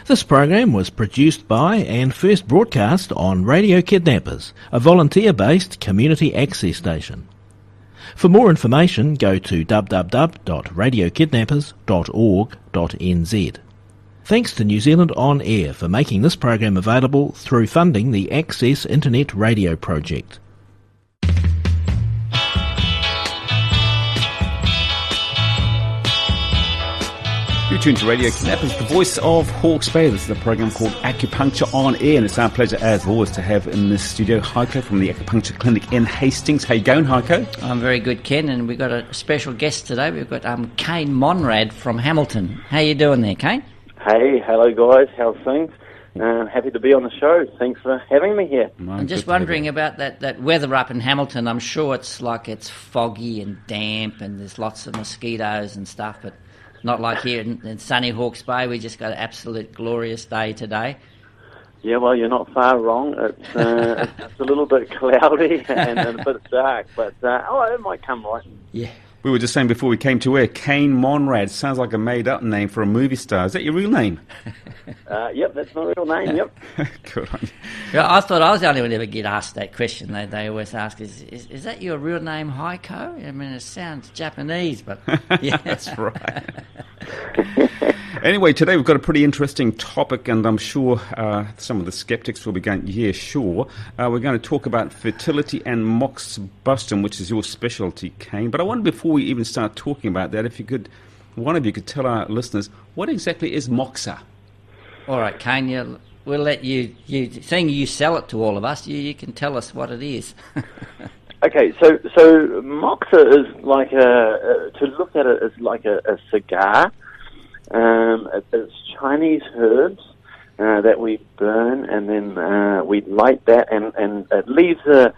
This program was produced by and first broadcast on Radio Kidnappers, a volunteer-based community access station. For more information, go to www.radiokidnappers.org.nz. Thanks to New Zealand On Air for making this program available through funding the Access Internet Radio project. You're tuned to Radio Kidnappers, the voice of Hawke's Bay. This is a program called Acupuncture on Air, and it's our pleasure, as always, to have in the studio Heiko from the Acupuncture Clinic in Hastings. How you going, Heiko? I'm very good, Ken, and we've got a special guest today. We've got Kane Monrad from Hamilton. How you doing there, Kane? Hey, hello guys, how's things? Happy to be on the show. Thanks for having me here. I'm just wondering about that weather up in Hamilton. I'm sure it's foggy and damp and there's lots of mosquitoes and stuff, but not like here in sunny Hawke's Bay. We just got an absolute glorious day today. Yeah, well, you're not far wrong. It's a little bit cloudy and a bit dark, but it might come right. Yeah. We were just saying before we came to air, Kane Monrad sounds like a made-up name for a movie star. Is that your real name? Yep, that's my real name, yep. Good on you. Yeah, I thought I was the only one to ever get asked that question. They always ask, is that your real name, Heiko? I mean, it sounds Japanese, but yeah. That's right. Anyway, today we've got a pretty interesting topic, and I'm sure some of the skeptics will be going, yeah, sure. We're going to talk about fertility and Moxibustion, which is your specialty, Kane. But I wonder, before we even start talking about that, if you could, one of you could tell our listeners, what exactly is Moxa? All right, Kane, we'll let you seeing you sell it to all of us, you can tell us what it is. Okay, so Moxa is like to look at it as like a cigar. It's Chinese herbs that we burn, and then we light that, and it leaves the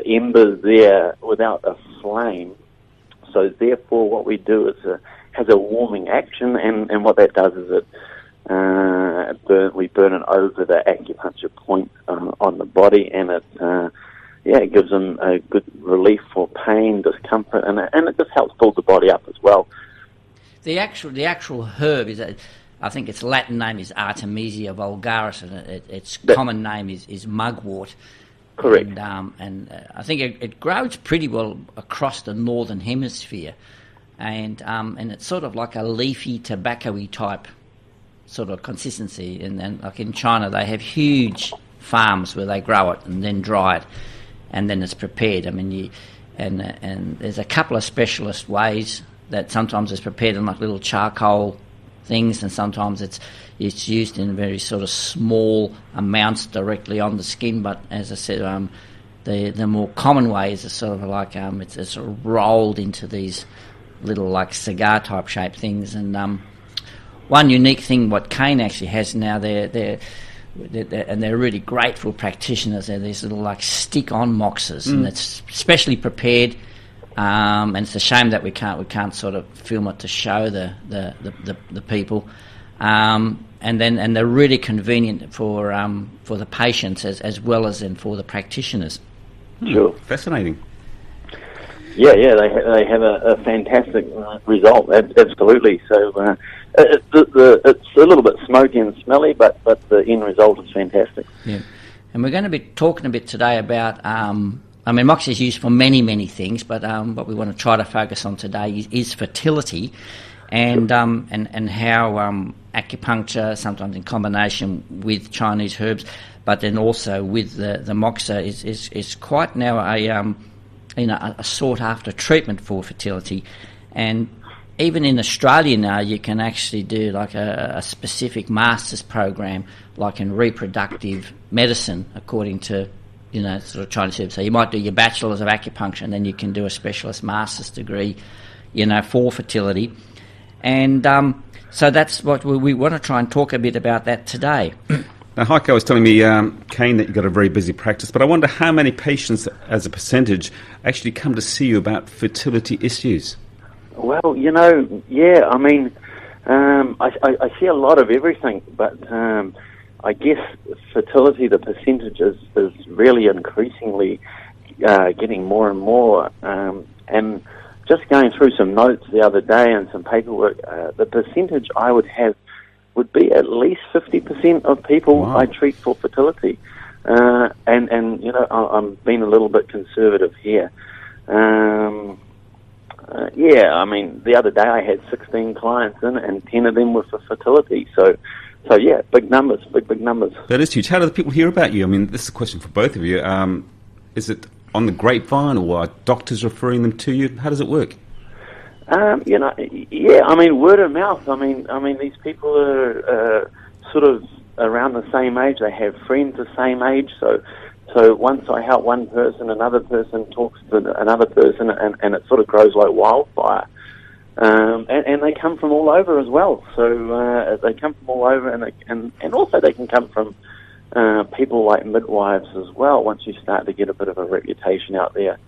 embers there without a flame. So therefore, what we do is has a warming action, and what that does is we burn it over the acupuncture point on the body, and it gives them a good relief for pain, discomfort, and it just helps build the body up as well. The actual herb is, I think its Latin name is Artemisia vulgaris, and its common name is mugwort. Correct. And I think it grows pretty well across the northern hemisphere, and it's sort of like a leafy, tobacco-y type sort of consistency. And then, like in China, they have huge farms where they grow it and then dry it, and then it's prepared. I mean, and there's a couple of specialist ways that sometimes it's prepared in like little charcoal things, and sometimes it's used in very sort of small amounts directly on the skin. But as I said, the more common way is sort of like it's sort of rolled into these little like cigar type shaped things. And one unique thing what Kane actually has now, they're really grateful practitioners. They're these little like stick-on moxas, and it's specially prepared. And it's a shame that we can't sort of film it to show the people, and they're really convenient for the patients as well as then for the practitioners. Sure, fascinating. Yeah, they have a fantastic result. Absolutely. So it's a little bit smoky and smelly, but the end result is fantastic. Yeah, and we're going to be talking a bit today about. I mean, Moxa is used for many, many things, but what we want to try to focus on today is fertility, and how acupuncture, sometimes in combination with Chinese herbs, but then also with the Moxa, is quite now a sought after treatment for fertility, and even in Australia now you can actually do like a specific master's program, like in reproductive medicine, according to sort of Chinese herbs. So you might do your bachelor's of acupuncture, and then you can do a specialist master's degree, for fertility. And so that's what we want to try and talk a bit about that today. Now, Heiko was telling me, Kane, that you've got a very busy practice, but I wonder how many patients, as a percentage, actually come to see you about fertility issues? Well, yeah, I mean, I see a lot of everything, but I guess fertility, the percentage is really increasingly getting more and more. And just going through some notes the other day and some paperwork, the percentage I would have would be at least 50% of people Wow. I treat for fertility. And you know, I'm being a little bit conservative here. Yeah, I mean, the other day I had 16 clients in, and 10 of them were for fertility. So yeah, big numbers, big numbers. That is huge. How do the people hear about you? I mean, this is a question for both of you. Is it on the grapevine, or are doctors referring them to you? How does it work? You know, yeah, I mean, word of mouth. I mean, these people are sort of around the same age. They have friends the same age. So once I help one person, another person talks to another person, and it sort of grows like wildfire. And they come from all over as well. So they come from all over, and also they can come from people like midwives as well. Once you start to get a bit of a reputation out there,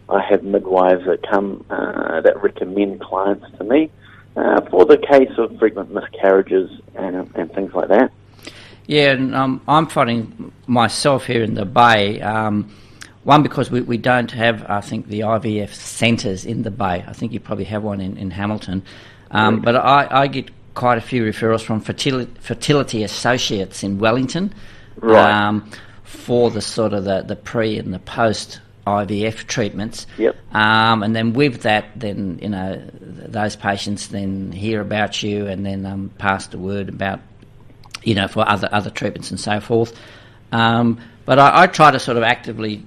I have midwives that come that recommend clients to me for the case of frequent miscarriages and things like that. Yeah, and I'm finding myself here in the Bay, one, because we don't have, I think, the IVF centres in the Bay. I think you probably have one in Hamilton. But I get quite a few referrals from fertility associates in Wellington, Right. for the sort of the pre and the post IVF treatments. Yep. And then with that, then, you know, those patients then hear about you and then pass the word about, you know, for other treatments and so forth. But I try to sort of actively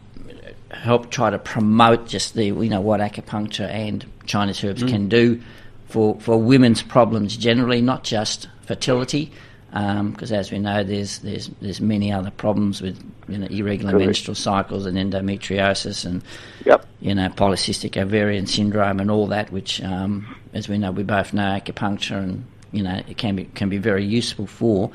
help try to promote just the, you know, what acupuncture and Chinese herbs can do for women's problems generally, not just fertility, because as we know, there's many other problems with, you know, irregular Correct. menstrual cycles and endometriosis and Yep. you know, polycystic ovarian syndrome and all that, which as we know, we both know acupuncture and, you know, it can be very useful for.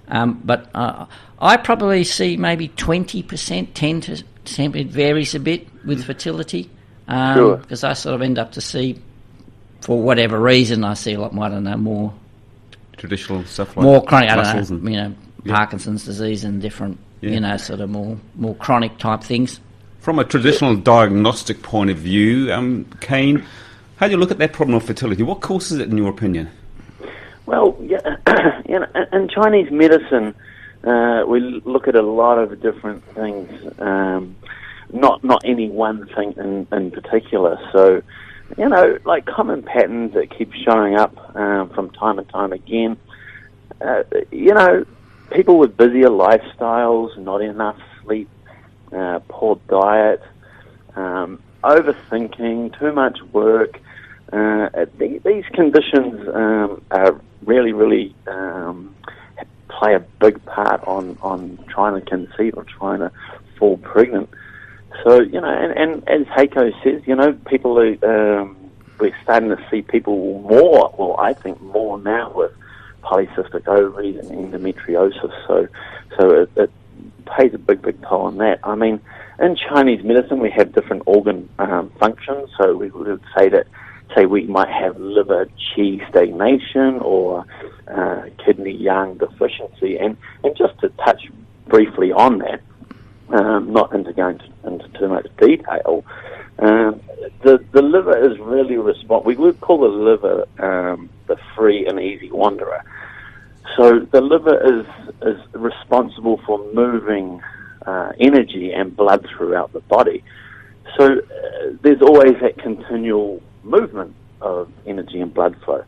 But I probably see maybe 20%, 10%, it varies a bit with fertility. Sure. Because I sort of end up to see, for whatever reason, I see a lot more, I don't know, more Traditional stuff like more chronic, I muscles don't know, you know, Yeah. Parkinson's disease and different, Yeah. you know, sort of more chronic type things. From a traditional diagnostic point of view, Kane, how do you look at that problem of fertility? What causes it, in your opinion? Well, yeah, you know, in Chinese medicine, we look at a lot of different things, not any one thing in particular. So, you know, like common patterns that keep showing up from time and time again. You know, people with busier lifestyles, not enough sleep, poor diet, overthinking, too much work. These conditions are really play a big part on trying to conceive or trying to fall pregnant. So, you know, and as Heiko says, you know, people we're starting to see people more, well, I think more now with polycystic ovaries and endometriosis. So it plays a big toll on that. I mean, in Chinese medicine, we have different organ functions. So we would say we might have liver qi stagnation or kidney yang deficiency. And just to touch briefly on that, not going into too much detail, the liver is really we would call the liver the free and easy wanderer. So the liver is responsible for moving energy and blood throughout the body. So there's always that continual movement of energy and blood flow.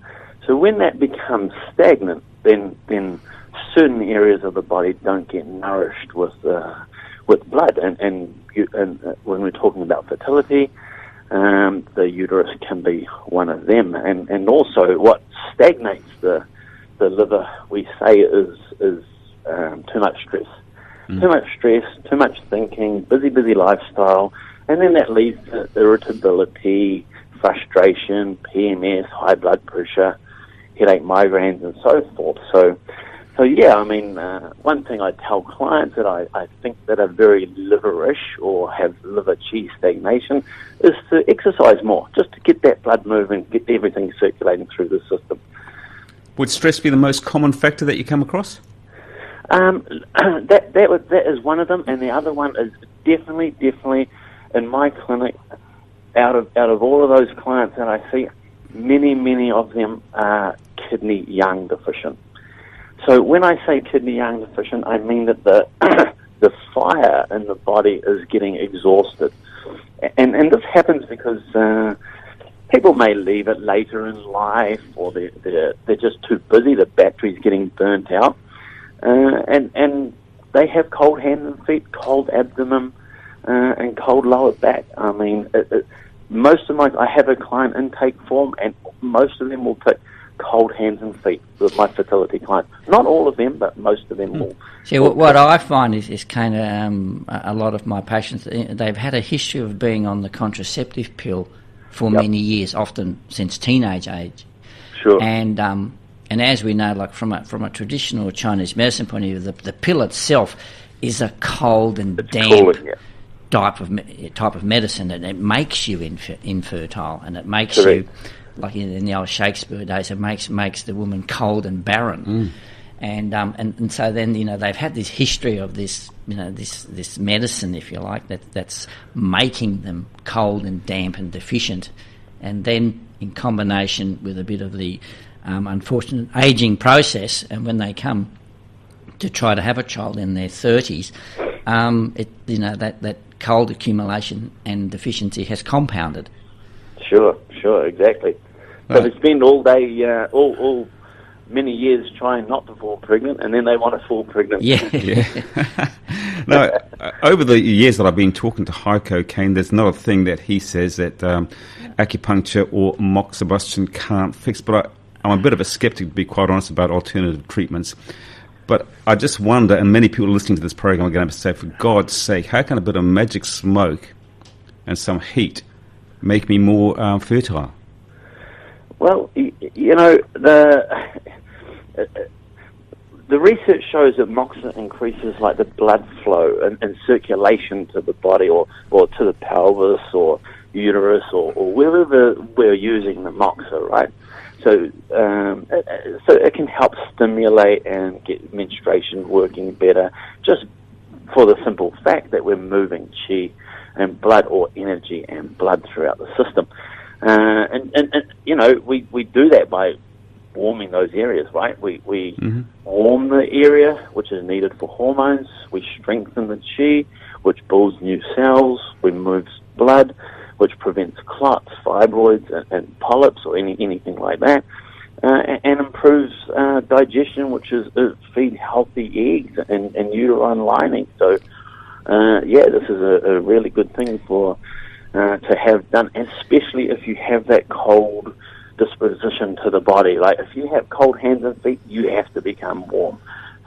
So when that becomes stagnant, then certain areas of the body don't get nourished with blood. And when we're talking about fertility, the uterus can be one of them. And also what stagnates the liver, we say, is too much stress. Too much stress, too much thinking, busy lifestyle, and then that leads to irritability, frustration, PMS, high blood pressure, headache, migraines, and so forth. So yeah, I mean, one thing I tell clients that I think that are very liverish or have liver qi stagnation is to exercise more, just to get that blood moving, get everything circulating through the system. Would stress be the most common factor that you come across? That is one of them, and the other one is definitely in my clinic. Out of all of those clients that I see, many of them are kidney yang deficient. So when I say kidney yang deficient, I mean that the the fire in the body is getting exhausted, and this happens because people may leave it later in life, or they're just too busy. The battery's getting burnt out, and they have cold hands and feet, cold abdomen, and cold lower back. I mean, I have a client intake form, and most of them will tick cold hands and feet with my fertility clients. Not all of them, but most of them will. See, what I find is kind of a lot of my patients, they've had a history of being on the contraceptive pill for many years, often since teenage age. Sure. And as we know, like from a traditional Chinese medicine point of view, the pill itself is a cold and damp type of medicine, and it makes you infertile, and it makes you, like in the old Shakespeare days, it makes the woman cold and barren. And so then, they've had this history of this, this medicine, if you like, that's making them cold and damp and deficient. And then in combination with a bit of the unfortunate ageing process, and when they come to try to have a child in their 30s, that cold accumulation and deficiency has compounded. Sure, exactly. So they spend all day, all many years trying not to fall pregnant, and then they want to fall pregnant. Yeah. Now, over the years that I've been talking to Heiko, Kane, there's another thing that he says that acupuncture or moxibustion can't fix, but I'm a bit of a skeptic, to be quite honest, about alternative treatments. But I just wonder, and many people listening to this program are going to say, for God's sake, how can a bit of magic smoke and some heat make me more fertile? Well, the research shows that moxa increases like the blood flow and circulation to the body, or to the pelvis or uterus or wherever we're using the moxa, right? So it can help stimulate and get menstruation working better, just for the simple fact that we're moving qi and blood, or energy and blood, throughout the system. We do that by warming those areas, right? We warm the area, which is needed for hormones. We strengthen the qi, which builds new cells. We move blood, which prevents clots, fibroids, and polyps, or anything like that, and improves digestion, which is feed healthy eggs and uterine lining. So, this is a really good thing to have done, especially if you have that cold disposition to the body. Like if you have cold hands and feet, you have to become warm.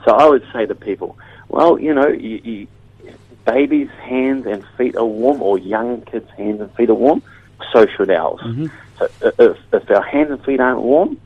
So I would say to people, well, babies' hands and feet are warm, or young kids' hands and feet are warm, so should ours. So if our hands and feet aren't warm,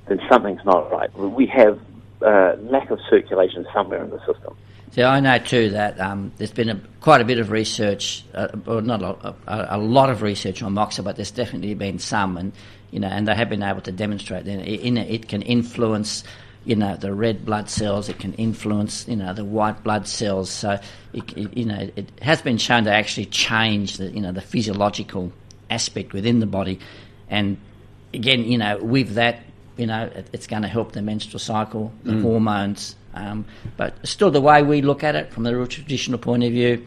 then something's not right. We have lack of circulation somewhere in the system. So I know too that there's been quite a bit of research, or not a lot of research on moxa, but there's definitely been some, and and they have been able to demonstrate that it can influence the red blood cells, it can influence the white blood cells. So it has been shown to actually change the physiological aspect within the body, and again with that it's going to help the menstrual cycle, the hormones. But still, the way we look at it from the real traditional point of view,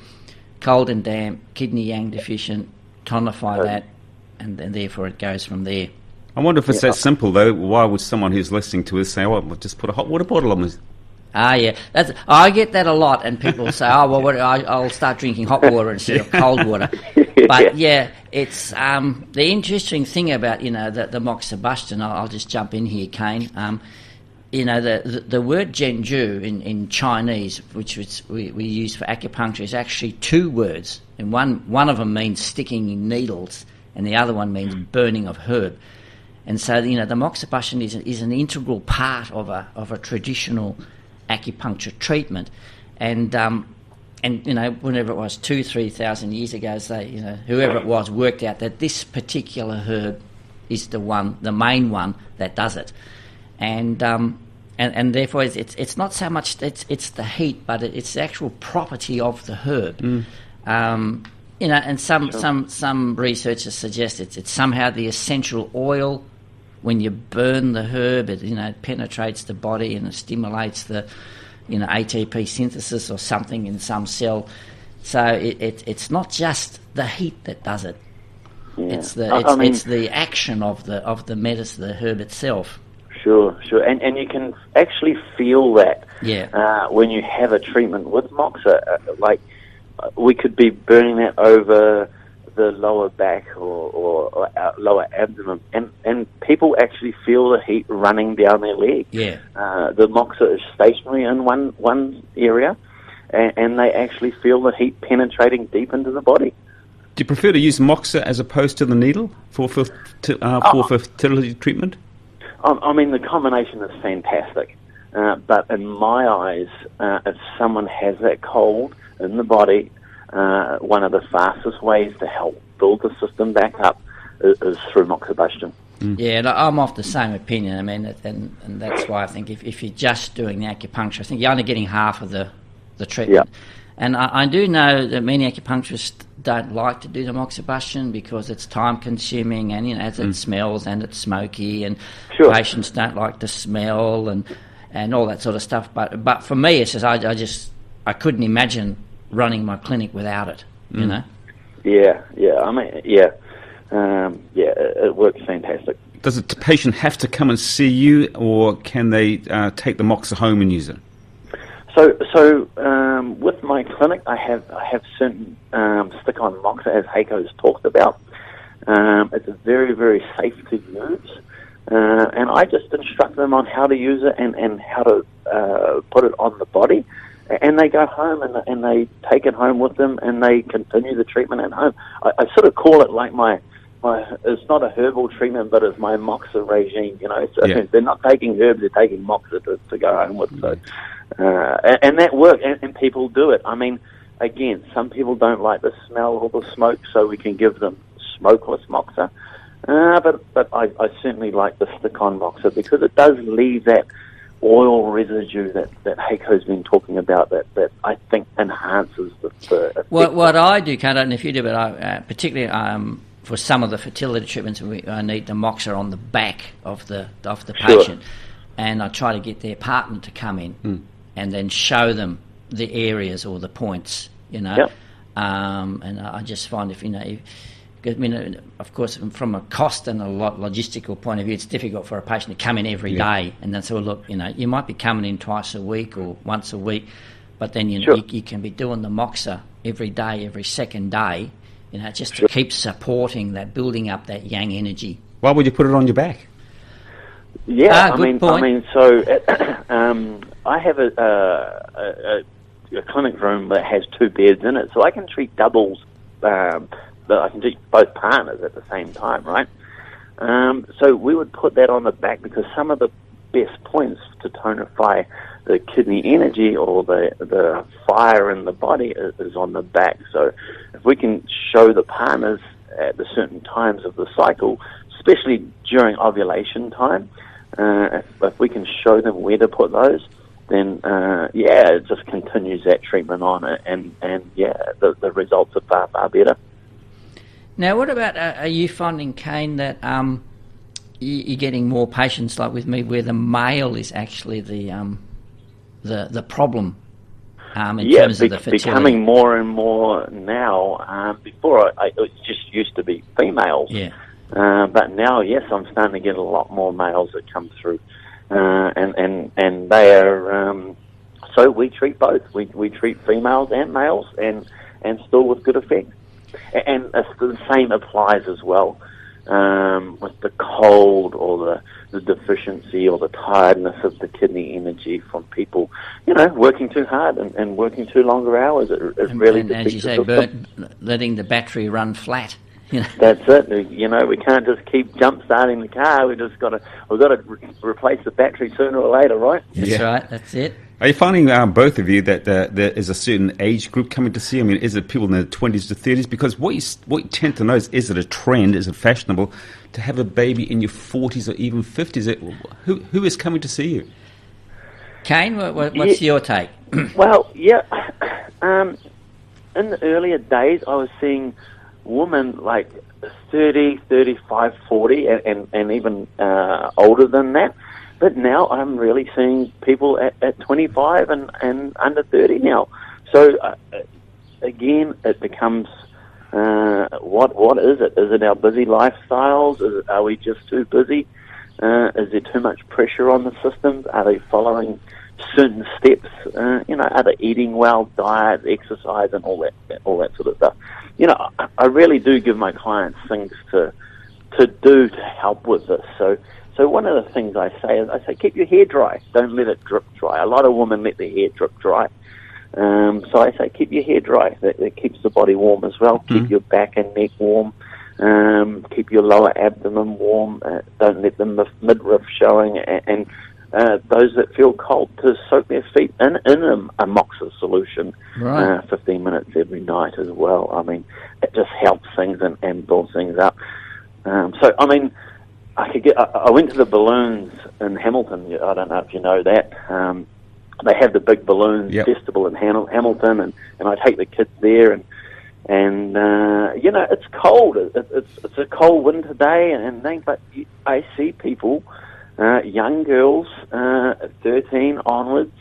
cold and damp, kidney yang deficient, tonify that, and therefore it goes from there. I wonder if it's that simple, though. Why would someone who's listening to us say, "Oh, well, just put a hot water bottle on this"? I get that a lot, and people say, "Oh, well, I'll start drinking hot water instead of cold water." But it's the interesting thing about the moxibustion. I'll just jump in here, Kane. The word zhenju in Chinese, which we use for acupuncture, is actually two words, and one of them means sticking in needles, and the other one means burning of herb. And so the moxibustion is an integral part of a traditional acupuncture treatment, and whenever it was 2,000-3,000 years ago, whoever it was worked out that this particular herb is the main one that does it, and therefore it's not so much it's the heat, but it's the actual property of the herb. And some researchers suggest it's somehow the essential oil when you burn the herb, it, it penetrates the body and it stimulates the, ATP synthesis or something in some cell. So it's not just the heat that does it. Yeah. It's the action of the medicine, the herb itself. Sure. And you can actually feel that when you have a treatment with Moxa. Like, we could be burning that over the lower back or lower abdomen, and people actually feel the heat running down their leg. Yeah. The Moxa is stationary in one area, and they actually feel the heat penetrating deep into the body. Do you prefer to use Moxa as opposed to the needle for fertility treatment? I mean, the combination is fantastic. But in my eyes, if someone has that cold in the body, one of the fastest ways to help build the system back up is through Moxibustion. Yeah, and I'm of the same opinion. I mean, and that's why I think if you're just doing the acupuncture, I think you're only getting half of the treatment. Yeah. And I do know that many acupuncturists don't like to do the Moxibustion because it's time-consuming, and as it smells and it's smoky, and patients don't like the smell and all that sort of stuff. But for me, it's just I couldn't imagine running my clinic without it. Yeah. I mean, it works fantastic. Does the patient have to come and see you, or can they take the Moxa home and use it? So with my clinic, I have certain stick-on Moxa, as Heiko's talked about. It's very, very safe to use, and I just instruct them on how to use it and how to put it on the body, and they go home and they take it home with them and they continue the treatment at home. I sort of call it like my it's not a herbal treatment, but it's my Moxa regime. So they're not taking herbs; they're taking Moxa to go home with. So. And that works, and people do it. I mean, again, some people don't like the smell or the smoke, so we can give them smokeless Moxa. But I certainly like the stick-on Moxa because it does leave that oil residue that Heiko's been talking about that I think enhances the effect. What I do, Kane, I don't know if you do, but I, particularly for some of the fertility treatments, I need the Moxa on the back of the patient, and I try to get their partner to come in and then show them the areas or the points, and I just find of course, from a cost and a logistical point of view, it's difficult for a patient to come in every day, and then say, well, look, you might be coming in twice a week or once a week, but then you can be doing the Moxa every day, every second day, just to keep supporting that, building up that yang energy. Why would you put it on your back? Yeah, I mean, so I have a clinic room that has 2 beds in it, so I can treat doubles. But I can treat both partners at the same time, right? So we would put that on the back because some of the best points to tonify the kidney energy or the fire in the body is on the back. So if we can show the partners at the certain times of the cycle, especially during ovulation time, if we can show them where to put those, then it just continues that treatment on, and the results are far, far better. Now, what about, are you finding, Kane, that you're getting more patients like with me where the male is actually the problem in terms of the fertility? Becoming more and more now. Before, it just used to be females. Yeah. But now, yes, I'm starting to get a lot more males that come through. And they are... so we treat both. We treat females and males, and still with good effect. And the same applies as well with the cold or the deficiency or the tiredness of the kidney energy from people, working too hard and working too longer hours. It really and as you say, letting the battery run flat. That's it. We can't just keep jump starting the car. We've got to replace the battery sooner or later, right? That's right. That's it. Are you finding, both of you, that there is a certain age group coming to see? I mean, is it people in their 20s to 30s? Because what you tend to know is it a trend? Is it fashionable to have a baby in your 40s or even 50s? Who is coming to see you? Kane, what's your take? Well, in the earlier days, I was seeing women like 30, 35, 40, and even older than that. But now I'm really seeing people at 25 and under 30 now. So again, it becomes what is it? Is it our busy lifestyles? Are we just too busy? Is there too much pressure on the systems? Are they following certain steps? Are they eating well, diet, exercise, and all that sort of stuff? I really do give my clients things to do to help with this. So one of the things I say is keep your hair dry. Don't let it drip dry. A lot of women let their hair drip dry. So I say keep your hair dry. That keeps the body warm as well. Keep your back and neck warm. Keep your lower abdomen warm. Don't let the midriff showing. And those that feel cold, to soak their feet in a Moxa solution, 15 minutes every night as well. I mean, it just helps things and builds things up. I went to the balloons in Hamilton. I don't know if you know that. They have the big balloon festival in Hamilton, and I take the kids there, and it's cold. It's a cold winter day, and things, but I see people, young girls, 13 onwards,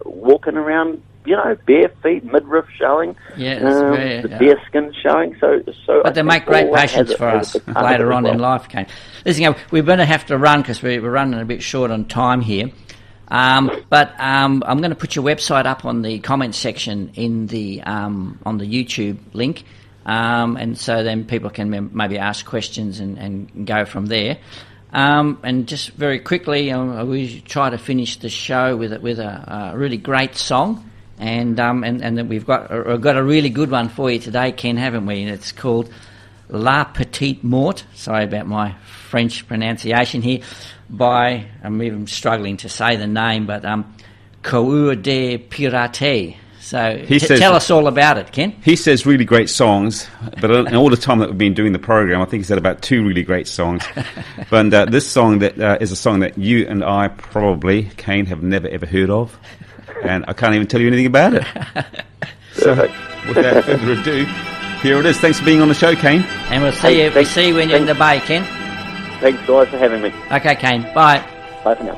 walking around, bare feet, midriff showing, the bare skin showing. But they make great patients for us later on in life, Kane. Listen, we're going to have to run because we're running a bit short on time here. But I'm going to put your website up on the comments section in the on the YouTube link, and so then people can maybe ask questions and go from there. And just very quickly, we try to finish the show with a really great song, and then we've got a really good one for you today, Ken, haven't we? And it's called La Petite Morte. Sorry about my French pronunciation here. I'm even struggling to say the name, but Coeur de Pirate. So tell us all about it, Ken. He says really great songs, but in all the time that we've been doing the program, I think he said about 2 really great songs. But this song that is a song that you and I probably, Kane, have never ever heard of, and I can't even tell you anything about it. So without further ado, here it is. Thanks for being on the show, Kane. And we'll see you when you're in the bay, Ken. Thanks, guys, for having me. Okay, Kane. Bye. Bye for now.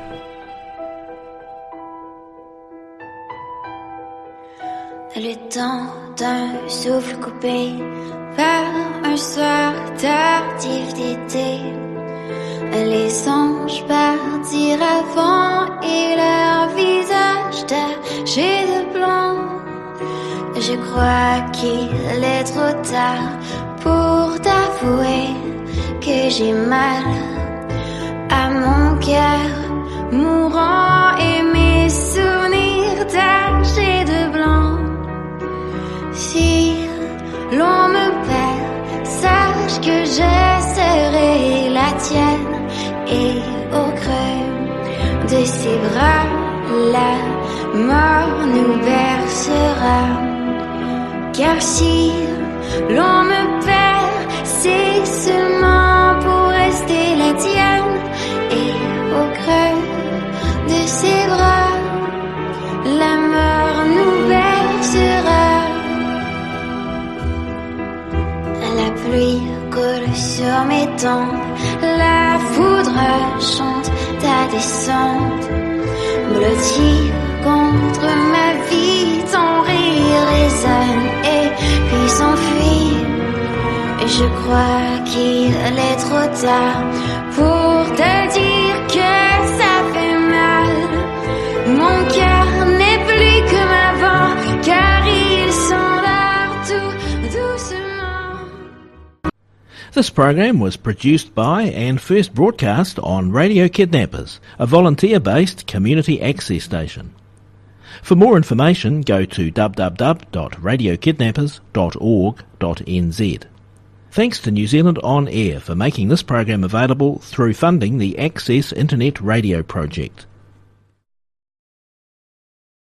Le temps d'un souffle coupé par un soir tardif d'été. Les anges partirent avant et leur visage taché de blanc. Je crois qu'il est trop tard pour t'avouer que j'ai mal à mon cœur mourant et mes souvenirs tachés de blanc. Si l'on me perd, sache que je serai la tienne et au creux de ses bras, la mort nous bercera. Car si l'on me perd, c'est seulement pour rester la tienne et au creux de ses bras, la mort nous bercera. La pluie coule sur mes tempes, la foudre chante ta descente, blottie contre ma vie, ton rire résonne et puis s'enfuit. Je crois qu'il est trop tard pour te dire que ça fait mal. Mon cœur n'est plus comme avant, car il s'endort tout doucement. This program was produced by and first broadcast on Radio Kidnappers, a volunteer-based community access station. For more information, go to www.radiokidnappers.org.nz. Thanks to New Zealand On Air for making this program available through funding the Access Internet Radio project.